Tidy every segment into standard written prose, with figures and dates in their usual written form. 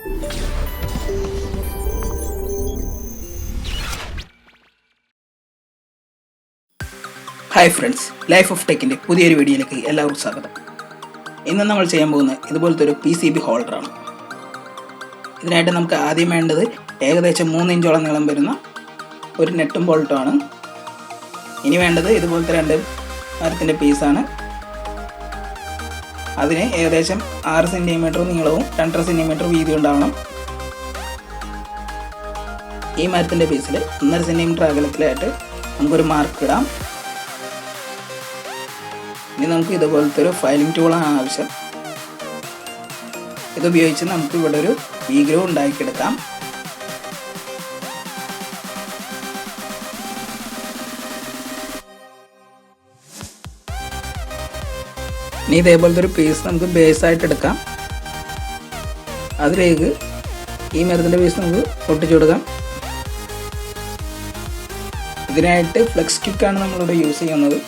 Hi friends, life of ടെക്കിൻ്റെ പുതിയൊരു വീഡിയോയിലേക്ക് എല്ലാവർക്കും സ്വാഗതം. ഇന്ന് നമ്മൾ ചെയ്യാൻ പോകുന്നത് ഇതുപോലത്തെ ഒരു PCB ഹോൾഡറാണ്. ഇതിനായിട്ട് നമുക്ക് ആദ്യം വേണ്ടത് ഏകദേശം 3 ഇഞ്ചോളം നീളം വരുന്ന ഒരു നെട്ടും ബോൾട്ടുമാണ്. ഇനി വേണ്ടത് ഇതുപോലത്തെ 2 മരത്തിൻ്റെ പീസാണ്. അതിന് ഏകദേശം 6 സെൻറ്റിമീറ്റർ നീളവും 2.5 സെൻറ്റിമീറ്റർ വീതി ഉണ്ടാവണം. ഈ മരത്തിൻ്റെ പീസിൽ 1.5 സെൻറ്റിമീറ്റർ അകലത്തിലായിട്ട് നമുക്കൊരു മാർക്ക് ഇടാം. ഇനി നമുക്ക് ഇതുപോലത്തെ ഒരു ഫയലിംഗ് ടൂളാണ് ആവശ്യം. ഇതുപയോഗിച്ച് നമുക്ക് ഇവിടെ ഒരു V-ഗ്രൂ ഉണ്ടാക്കിയെടുക്കാം. ഇനി ഇതേപോലത്തെ ഒരു പീസ് നമുക്ക് ബേസായിട്ട് എടുക്കാം. അതിലേക്ക് ഈ മരത്തിൻ്റെ പീസ് നമുക്ക് ഒട്ടിച്ചു കൊടുക്കാം. ഇതിനായിട്ട് ഫ്ലെക്സ് കിക്കാണ് നമ്മളിവിടെ യൂസ് ചെയ്യുന്നത്.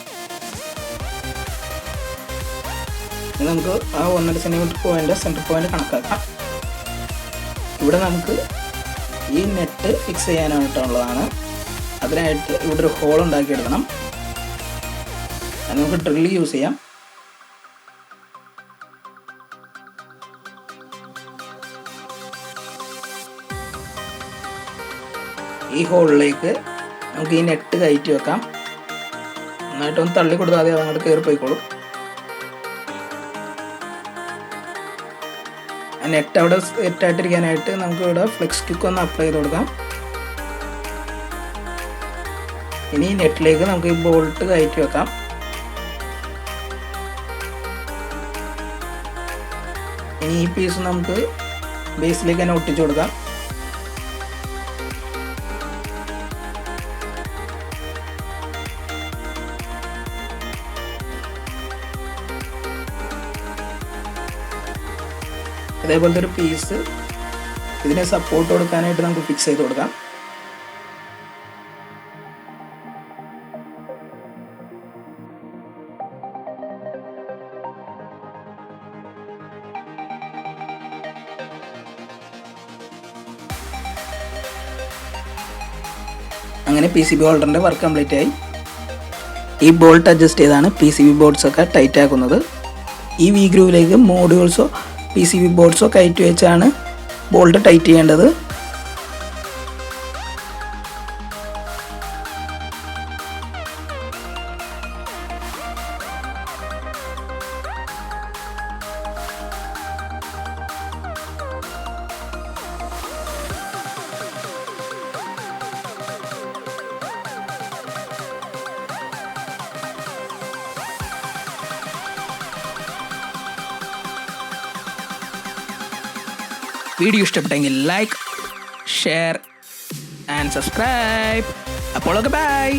നമുക്ക് ആ 1.5 സെൻറ്റിമീറ്റർ പോയിൻ്റ് സെൻറ്റർ പോയിൻ്റ് കണക്കാക്കാം. ഇവിടെ നമുക്ക് ഈ നെറ്റ് ഫിക്സ് ചെയ്യാനായിട്ടുള്ളതാണ്. അതിനായിട്ട് ഇവിടെ ഒരു ഹോൾ ഉണ്ടാക്കിയെടുക്കണം. അത് നമുക്ക് ഡ്രില്ല് യൂസ് ചെയ്യാം. ഈ ഹോളിലേക്ക് നമുക്ക് ഈ നെറ്റ് കയറ്റി വെക്കാം. നന്നായിട്ടൊന്ന് തള്ളി കൊടുത്താൽ മതി, അതങ്ങോട്ട് കയറി പോയിക്കോളും. നെറ്റ് അവിടെ സെറ്റായിട്ടിരിക്കാനായിട്ട് നമുക്ക് ഇവിടെ ഫ്ലെക്സ് കിക്ക് ഒന്ന് അപ്ലൈ ചെയ്ത് കൊടുക്കാം. ഇനി ഈ നെറ്റിലേക്ക് നമുക്ക് ഈ ബോൾട്ട് കയറ്റി വെക്കാം. ഇനി ഈ പീസ് നമുക്ക് ബേസിലേക്ക് തന്നെ ഒട്ടിച്ചു കൊടുക്കാം. അതേപോലത്തെ ഒരു പീസ് ഇതിനെ സപ്പോർട്ട് കൊടുക്കാനായിട്ട് നമുക്ക് ഫിക്സ് ചെയ്ത് കൊടുക്കാം. അങ്ങനെ PCB ഹോൾഡറിൻ്റെ വർക്ക് കംപ്ലീറ്റ് ആയി. ഈ ബോൾട്ട് അഡ്ജസ്റ്റ് ചെയ്താണ് PCB ബോർഡ്സ് ഒക്കെ ടൈറ്റ് ആക്കുന്നത്. ഈ V-ഗ്രൂവിലേക്ക് മോഡ്യൂൾസോ PCB ബോർഡ്സോ കയറ്റി വെച്ചാണ് ബോൾട്ട് ടൈറ്റ് ചെയ്യേണ്ടത്. വീഡിയോ ഇഷ്ടപ്പെട്ടെങ്കിൽ ലൈക്ക്, ഷെയർ ആൻഡ് സബ്സ്ക്രൈബ്. അപ്പോൾ ഓക്കെ, ബൈ.